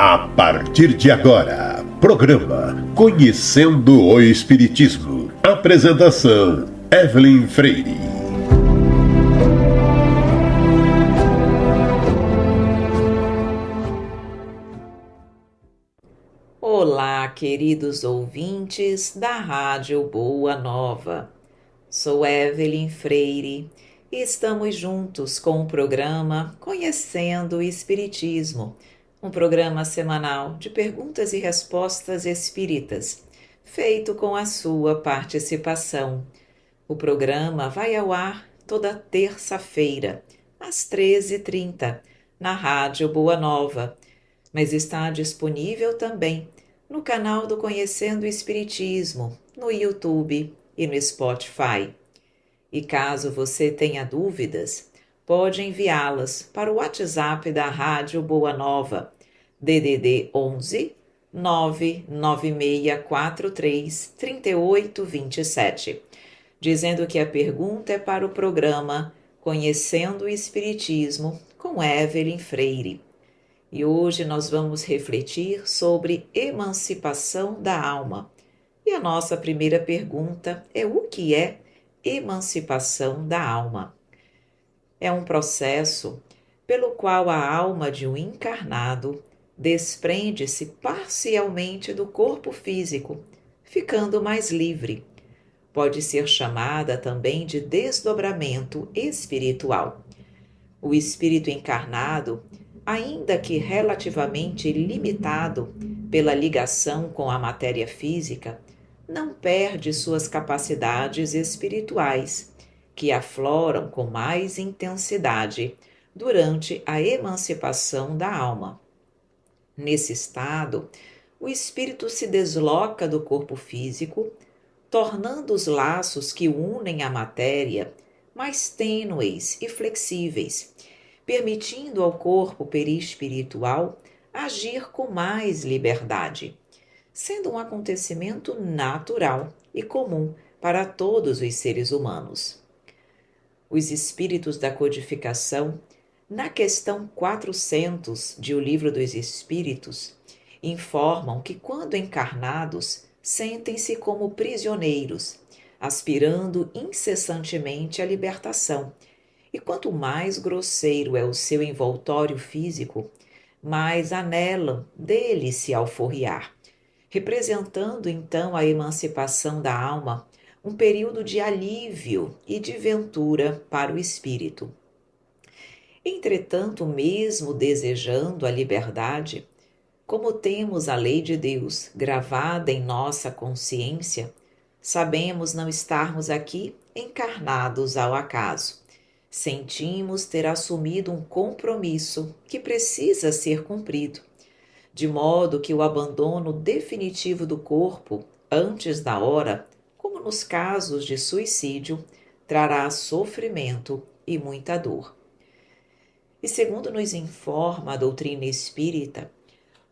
A partir de agora, programa Conhecendo o Espiritismo. Apresentação: Evelyn Freire. Olá, queridos ouvintes da Rádio Boa Nova. Sou Evelyn Freire e estamos juntos com o programa Conhecendo o Espiritismo, um programa semanal de perguntas e respostas espíritas, feito com a sua participação. O programa vai ao ar toda terça-feira, às 13h30, na Rádio Boa Nova, mas está disponível também no canal do Conhecendo o Espiritismo, no YouTube e no Spotify. E caso você tenha dúvidas, pode enviá-las para o WhatsApp da Rádio Boa Nova, DDD 11 99643 3827, dizendo que a pergunta é para o programa Conhecendo o Espiritismo com Evelyn Freire. E hoje nós vamos refletir sobre emancipação da alma. E a nossa primeira pergunta é: o que é emancipação da alma? É um processo pelo qual a alma de um encarnado desprende-se parcialmente do corpo físico, ficando mais livre. Pode ser chamada também de desdobramento espiritual. O espírito encarnado, ainda que relativamente limitado pela ligação com a matéria física, não perde suas capacidades espirituais, que afloram com mais intensidade durante a emancipação da alma. Nesse estado, o espírito se desloca do corpo físico, tornando os laços que unem a matéria mais tênues e flexíveis, permitindo ao corpo perispiritual agir com mais liberdade, sendo um acontecimento natural e comum para todos os seres humanos. Os espíritos da codificação, na questão 400 de O Livro dos Espíritos, informam que quando encarnados, sentem-se como prisioneiros, aspirando incessantemente à libertação. E quanto mais grosseiro é o seu envoltório físico, mais anelam dele se alforriar, representando então a emancipação da alma, um período de alívio e de ventura para o espírito. Entretanto, mesmo desejando a liberdade, como temos a lei de Deus gravada em nossa consciência, sabemos não estarmos aqui encarnados ao acaso. Sentimos ter assumido um compromisso que precisa ser cumprido, de modo que o abandono definitivo do corpo antes da hora, como nos casos de suicídio, trará sofrimento e muita dor. E segundo nos informa a doutrina espírita,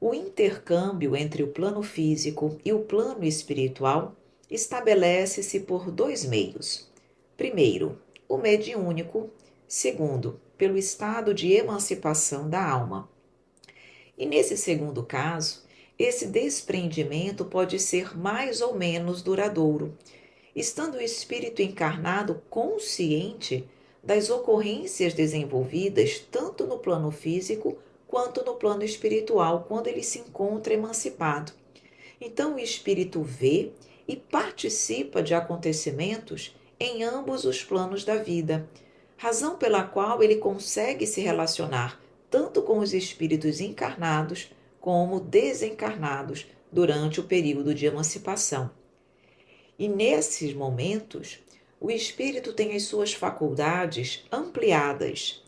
o intercâmbio entre o plano físico e o plano espiritual estabelece-se por dois meios. Primeiro, o mediúnico. Segundo, pelo estado de emancipação da alma. E nesse segundo caso, esse desprendimento pode ser mais ou menos duradouro, estando o espírito encarnado consciente das ocorrências desenvolvidas tanto no plano físico quanto no plano espiritual, quando ele se encontra emancipado. Então o espírito vê e participa de acontecimentos em ambos os planos da vida, razão pela qual ele consegue se relacionar tanto com os espíritos encarnados como desencarnados durante o período de emancipação. E nesses momentos, o espírito tem as suas faculdades ampliadas,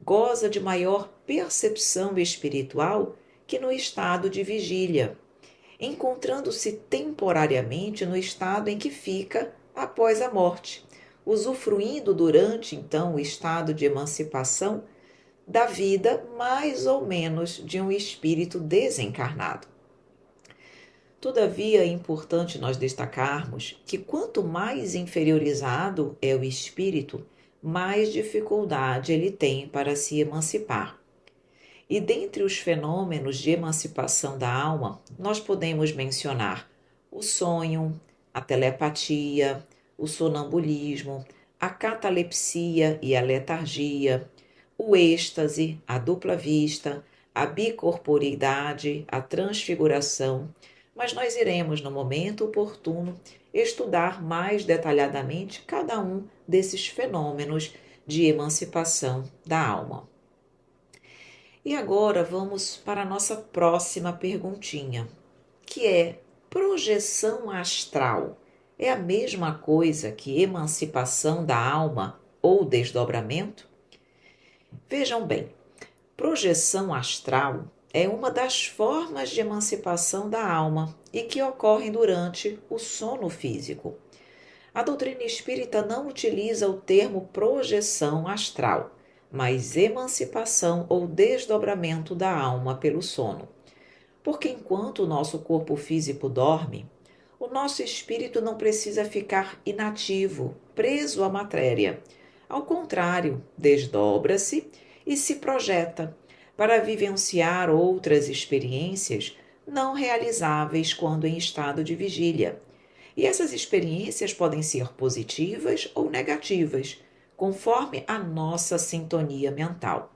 goza de maior percepção espiritual que no estado de vigília, encontrando-se temporariamente no estado em que fica após a morte, usufruindo durante então o estado de emancipação da vida mais ou menos de um espírito desencarnado. Todavia, é importante nós destacarmos que quanto mais inferiorizado é o espírito, mais dificuldade ele tem para se emancipar. E dentre os fenômenos de emancipação da alma, nós podemos mencionar o sonho, a telepatia, o sonambulismo, a catalepsia e a letargia, o êxtase, a dupla vista, a bicorporeidade, a transfiguração, mas nós iremos, no momento oportuno, estudar mais detalhadamente cada um desses fenômenos de emancipação da alma. E agora vamos para a nossa próxima perguntinha, que é: projeção astral é a mesma coisa que emancipação da alma ou desdobramento? Vejam bem, projeção astral é uma das formas de emancipação da alma e que ocorre durante o sono físico. A doutrina espírita não utiliza o termo projeção astral, mas emancipação ou desdobramento da alma pelo sono. Porque enquanto o nosso corpo físico dorme, o nosso espírito não precisa ficar inativo, preso à matéria. Ao contrário, desdobra-se e se projeta para vivenciar outras experiências não realizáveis quando em estado de vigília. E essas experiências podem ser positivas ou negativas, conforme a nossa sintonia mental.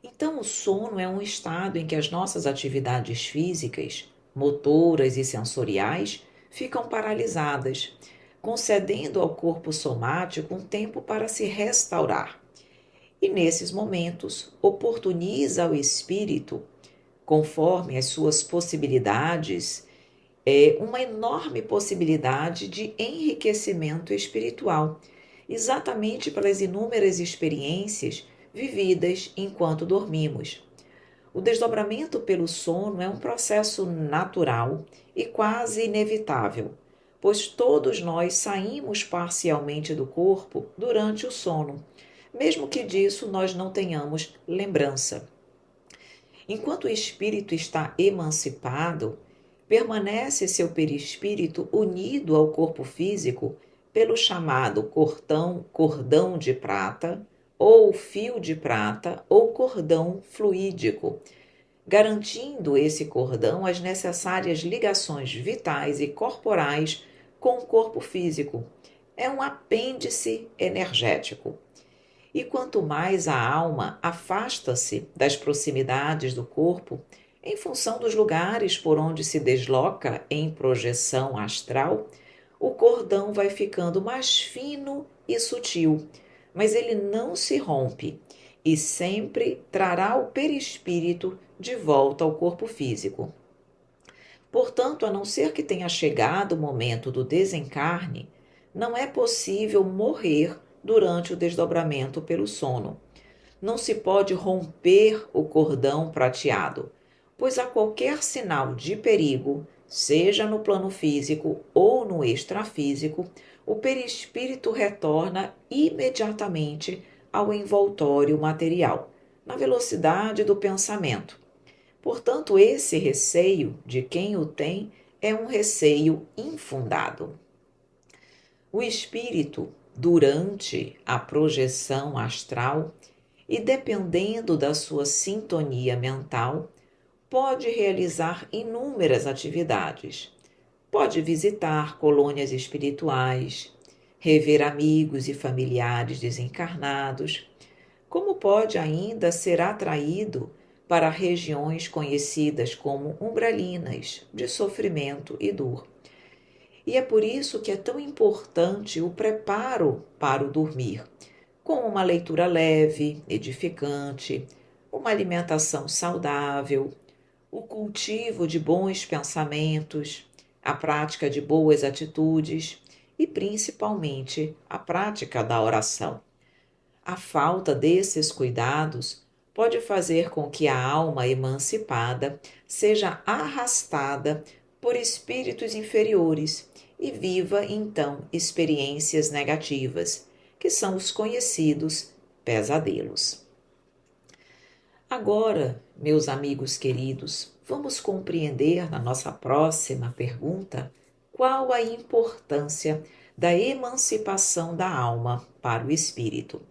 Então, o sono é um estado em que as nossas atividades físicas, motoras e sensoriais ficam paralisadas, concedendo ao corpo somático um tempo para se restaurar. E nesses momentos, oportuniza ao espírito, conforme as suas possibilidades, uma enorme possibilidade de enriquecimento espiritual, exatamente pelas inúmeras experiências vividas enquanto dormimos. O desdobramento pelo sono é um processo natural e quase inevitável, pois todos nós saímos parcialmente do corpo durante o sono, mesmo que disso nós não tenhamos lembrança. Enquanto o espírito está emancipado, permanece seu perispírito unido ao corpo físico pelo chamado cordão de prata, ou fio de prata, ou cordão fluídico, garantindo esse cordão as necessárias ligações vitais e corporais com o corpo físico. É um apêndice energético. E quanto mais a alma afasta-se das proximidades do corpo, em função dos lugares por onde se desloca em projeção astral, o cordão vai ficando mais fino e sutil, mas ele não se rompe e sempre trará o perispírito de volta ao corpo físico. Portanto, a não ser que tenha chegado o momento do desencarne, não é possível morrer durante o desdobramento pelo sono. Não se pode romper o cordão prateado, pois a qualquer sinal de perigo, seja no plano físico ou no extrafísico, o perispírito retorna imediatamente ao envoltório material, na velocidade do pensamento. Portanto, esse receio de quem o tem é um receio infundado. O espírito, durante a projeção astral e dependendo da sua sintonia mental, pode realizar inúmeras atividades. Pode visitar colônias espirituais, rever amigos e familiares desencarnados, como pode ainda ser atraído para regiões conhecidas como umbralinas, de sofrimento e dor. E é por isso que é tão importante o preparo para o dormir, com uma leitura leve, edificante, uma alimentação saudável, o cultivo de bons pensamentos, a prática de boas atitudes e, principalmente, a prática da oração. A falta desses cuidados pode fazer com que a alma emancipada seja arrastada por espíritos inferiores e viva, então, experiências negativas, que são os conhecidos pesadelos. Agora, meus amigos queridos, vamos compreender na nossa próxima pergunta qual a importância da emancipação da alma para o espírito.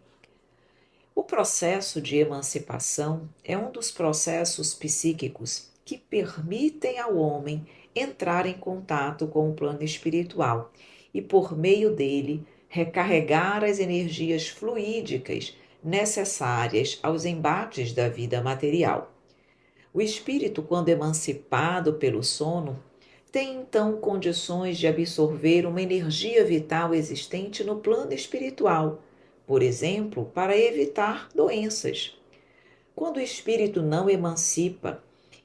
O processo de emancipação é um dos processos psíquicos que permitem ao homem entrar em contato com o plano espiritual e, por meio dele, recarregar as energias fluídicas necessárias aos embates da vida material. O espírito, quando emancipado pelo sono, tem então condições de absorver uma energia vital existente no plano espiritual, por exemplo, para evitar doenças. Quando o espírito não emancipa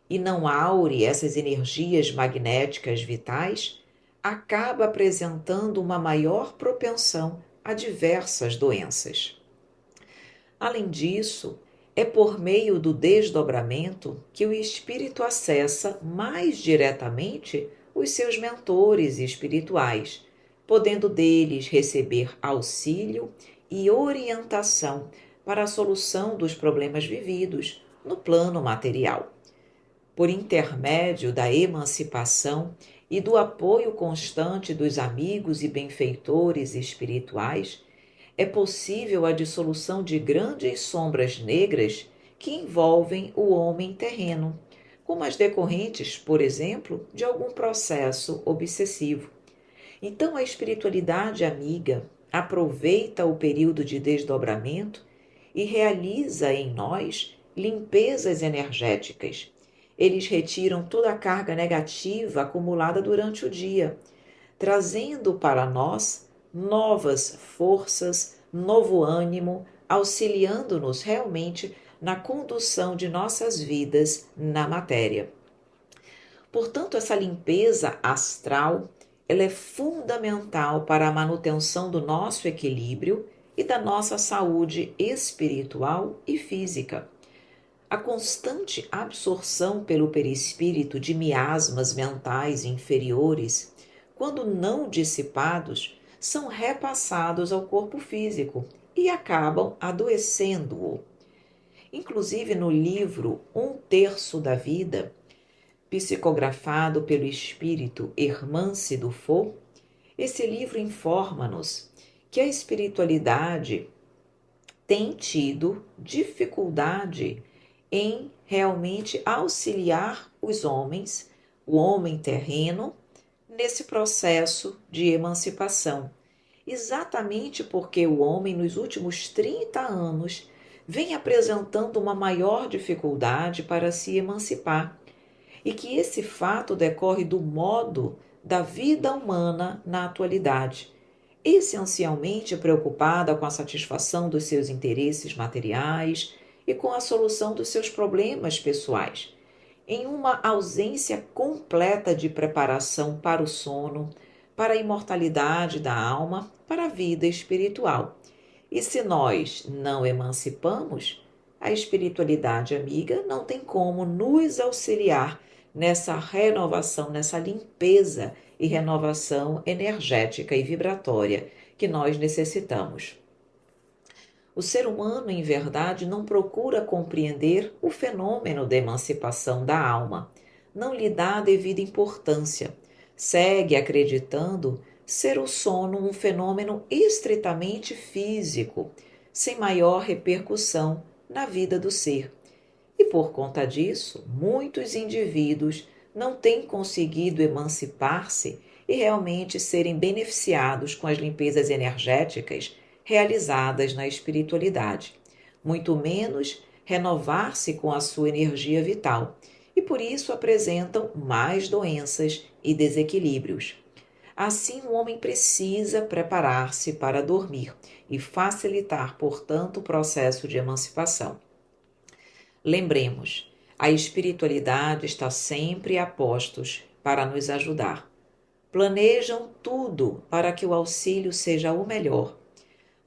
e não aure essas energias magnéticas vitais, acaba apresentando uma maior propensão a diversas doenças. Além disso, é por meio do desdobramento que o espírito acessa mais diretamente os seus mentores espirituais, podendo deles receber auxílio e orientação para a solução dos problemas vividos no plano material. Por intermédio da emancipação e do apoio constante dos amigos e benfeitores espirituais, é possível a dissolução de grandes sombras negras que envolvem o homem terreno, como as decorrentes, por exemplo, de algum processo obsessivo. Então, a espiritualidade amiga aproveita o período de desdobramento e realiza em nós limpezas energéticas. Eles retiram toda a carga negativa acumulada durante o dia, trazendo para nós novas forças, novo ânimo, auxiliando-nos realmente na condução de nossas vidas na matéria. Portanto, essa limpeza astral, ela é fundamental para a manutenção do nosso equilíbrio e da nossa saúde espiritual e física. A constante absorção pelo perispírito de miasmas mentais inferiores, quando não dissipados, são repassados ao corpo físico e acabam adoecendo-o. Inclusive no livro Um Terço da Vida, psicografado pelo espírito Hermance Dufault, esse livro informa-nos que a espiritualidade tem tido dificuldade em realmente auxiliar os homens, o homem terreno, nesse processo de emancipação. Exatamente porque o homem, nos últimos 30 anos, vem apresentando uma maior dificuldade para se emancipar, e que esse fato decorre do modo da vida humana na atualidade, essencialmente preocupada com a satisfação dos seus interesses materiais e com a solução dos seus problemas pessoais, em uma ausência completa de preparação para o sono, para a imortalidade da alma, para a vida espiritual. E se nós não emancipamos, a espiritualidade amiga não tem como nos auxiliar nessa renovação, nessa limpeza e renovação energética e vibratória que nós necessitamos. O ser humano, em verdade, não procura compreender o fenômeno da emancipação da alma, não lhe dá a devida importância, segue acreditando ser o sono um fenômeno estritamente físico, sem maior repercussão na vida do ser. E por conta disso, muitos indivíduos não têm conseguido emancipar-se e realmente serem beneficiados com as limpezas energéticas realizadas na espiritualidade, muito menos renovar-se com a sua energia vital, e por isso apresentam mais doenças e desequilíbrios. Assim, o homem precisa preparar-se para dormir e facilitar, portanto, o processo de emancipação. Lembremos, a espiritualidade está sempre a postos para nos ajudar. Planejam tudo para que o auxílio seja o melhor.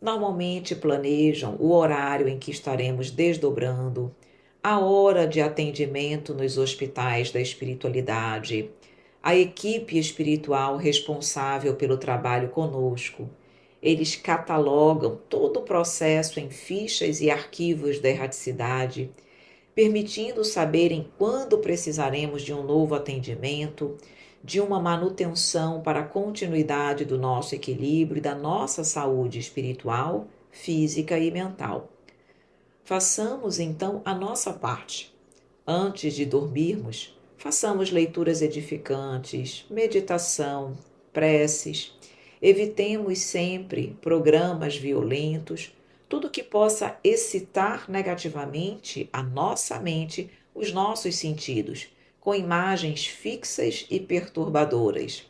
Normalmente planejam o horário em que estaremos desdobrando, a hora de atendimento nos hospitais da espiritualidade, a equipe espiritual responsável pelo trabalho conosco. Eles catalogam todo o processo em fichas e arquivos da erraticidade, permitindo saberem quando precisaremos de um novo atendimento, de uma manutenção para a continuidade do nosso equilíbrio e da nossa saúde espiritual, física e mental. Façamos então a nossa parte. Antes de dormirmos, façamos leituras edificantes, meditação, preces. Evitemos sempre programas violentos, tudo que possa excitar negativamente a nossa mente, os nossos sentidos, com imagens fixas e perturbadoras.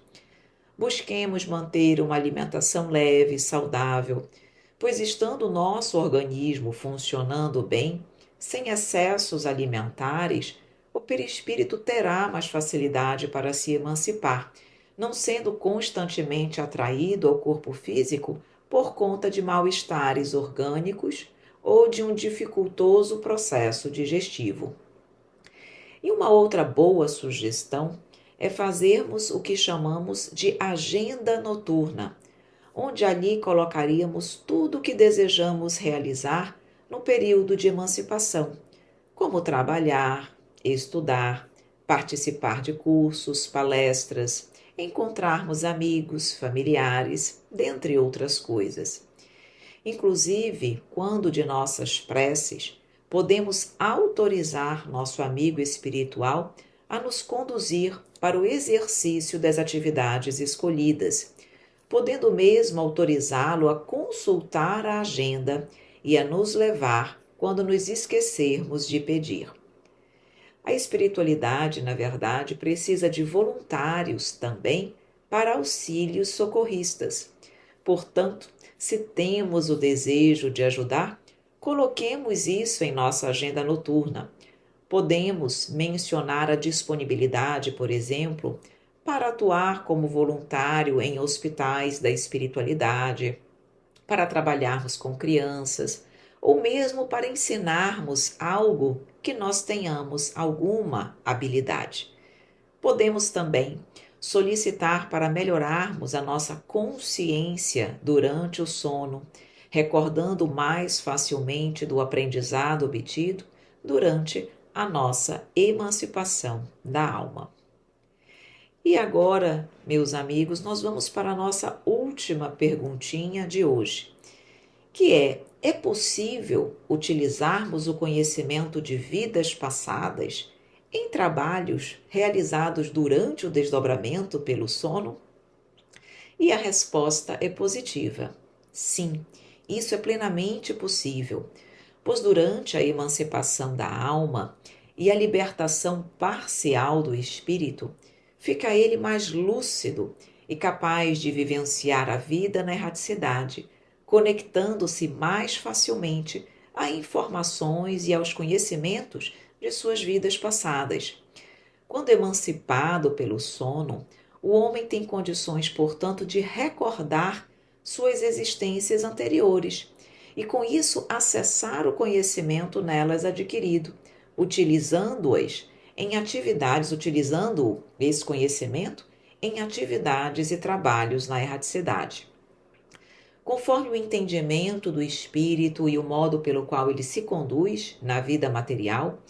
Busquemos manter uma alimentação leve e saudável, pois estando o nosso organismo funcionando bem, sem excessos alimentares, o perispírito terá mais facilidade para se emancipar, não sendo constantemente atraído ao corpo físico por conta de mal-estares orgânicos ou de um dificultoso processo digestivo. E uma outra boa sugestão é fazermos o que chamamos de agenda noturna, onde ali colocaríamos tudo o que desejamos realizar no período de emancipação, como trabalhar, estudar, participar de cursos, palestras, encontrarmos amigos, familiares, dentre outras coisas. Inclusive, quando de nossas preces, podemos autorizar nosso amigo espiritual a nos conduzir para o exercício das atividades escolhidas, podendo mesmo autorizá-lo a consultar a agenda e a nos levar quando nos esquecermos de pedir. A espiritualidade, na verdade, precisa de voluntários também para auxílios socorristas. Portanto, se temos o desejo de ajudar, coloquemos isso em nossa agenda noturna. Podemos mencionar a disponibilidade, por exemplo, para atuar como voluntário em hospitais da espiritualidade, para trabalharmos com crianças, ou mesmo para ensinarmos algo que nós tenhamos alguma habilidade. Podemos também solicitar para melhorarmos a nossa consciência durante o sono, recordando mais facilmente do aprendizado obtido durante a nossa emancipação da alma. E agora, meus amigos, nós vamos para a nossa última perguntinha de hoje, que é possível utilizarmos o conhecimento de vidas passadas em trabalhos realizados durante o desdobramento pelo sono? E a resposta é positiva. Sim, isso é plenamente possível, pois durante a emancipação da alma e a libertação parcial do espírito, fica ele mais lúcido e capaz de vivenciar a vida na erraticidade, conectando-se mais facilmente a informações e aos conhecimentos de suas vidas passadas. Quando emancipado pelo sono, o homem tem condições, portanto, de recordar suas existências anteriores e, com isso, acessar o conhecimento nelas adquirido, utilizando-as em atividades, utilizando esse conhecimento em atividades e trabalhos na erraticidade. Conforme o entendimento do espírito e o modo pelo qual ele se conduz na vida material,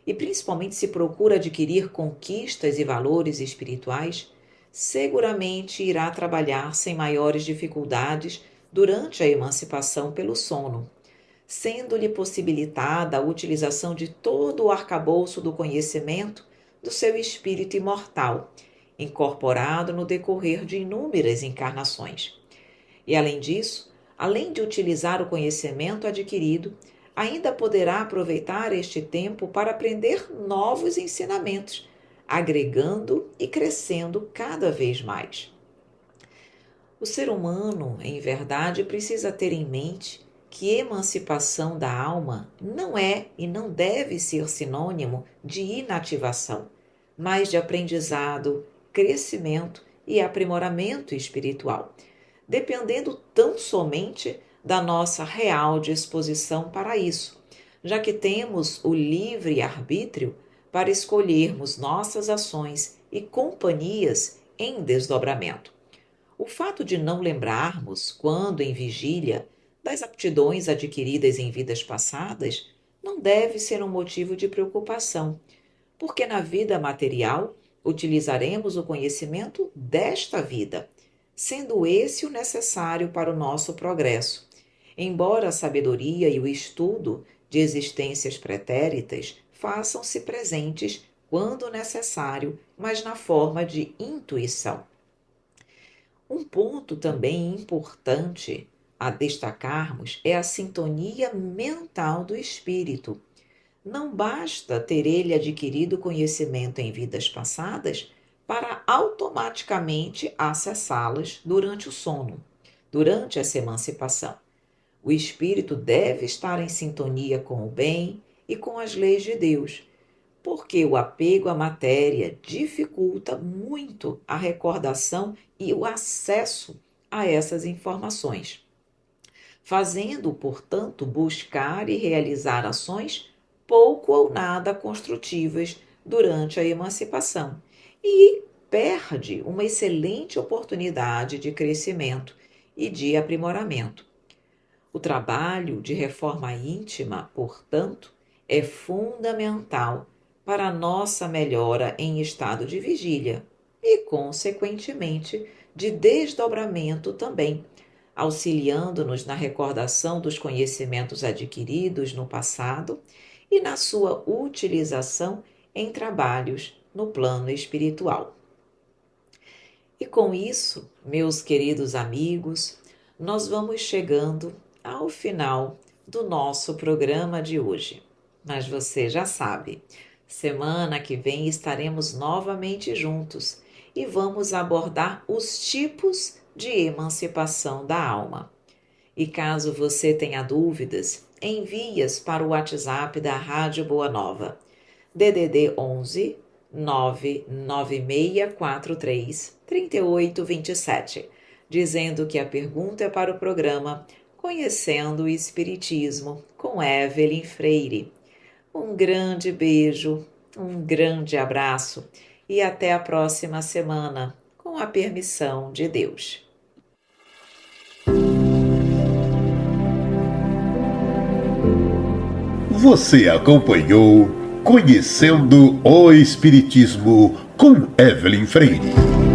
e principalmente se procura adquirir conquistas e valores espirituais, seguramente irá trabalhar sem maiores dificuldades durante a emancipação pelo sono, sendo-lhe possibilitada a utilização de todo o arcabouço do conhecimento do seu espírito imortal, incorporado no decorrer de inúmeras encarnações. E além disso, além de utilizar o conhecimento adquirido, ainda poderá aproveitar este tempo para aprender novos ensinamentos, agregando e crescendo cada vez mais. O ser humano, em verdade, precisa ter em mente que emancipação da alma não é e não deve ser sinônimo de inativação, mas de aprendizado, crescimento e aprimoramento espiritual, dependendo tão somente da nossa real disposição para isso, já que temos o livre arbítrio para escolhermos nossas ações e companhias em desdobramento. O fato de não lembrarmos, quando em vigília, das aptidões adquiridas em vidas passadas, não deve ser um motivo de preocupação, porque na vida material utilizaremos o conhecimento desta vida, sendo esse o necessário para o nosso progresso, embora a sabedoria e o estudo de existências pretéritas façam-se presentes quando necessário, mas na forma de intuição. Um ponto também importante a destacarmos é a sintonia mental do espírito. Não basta ter ele adquirido conhecimento em vidas passadas para automaticamente acessá-las durante o sono, durante essa emancipação. O espírito deve estar em sintonia com o bem e com as leis de Deus, porque o apego à matéria dificulta muito a recordação e o acesso a essas informações, fazendo, portanto, buscar e realizar ações pouco ou nada construtivas durante a emancipação e perde uma excelente oportunidade de crescimento e de aprimoramento. O trabalho de reforma íntima, portanto, é fundamental para a nossa melhora em estado de vigília e, consequentemente, de desdobramento também, auxiliando-nos na recordação dos conhecimentos adquiridos no passado e na sua utilização em trabalhos no plano espiritual. E com isso, meus queridos amigos, nós vamos chegando ao final do nosso programa de hoje. Mas você já sabe, semana que vem estaremos novamente juntos e vamos abordar os tipos de emancipação da alma. E caso você tenha dúvidas, envie-as para o WhatsApp da Rádio Boa Nova, DDD 11 99643 3827, dizendo que a pergunta é para o programa Conhecendo o Espiritismo com Evelyn Freire. Um grande beijo, um grande abraço e até a próxima semana, com a permissão de Deus. Você acompanhou Conhecendo o Espiritismo com Evelyn Freire.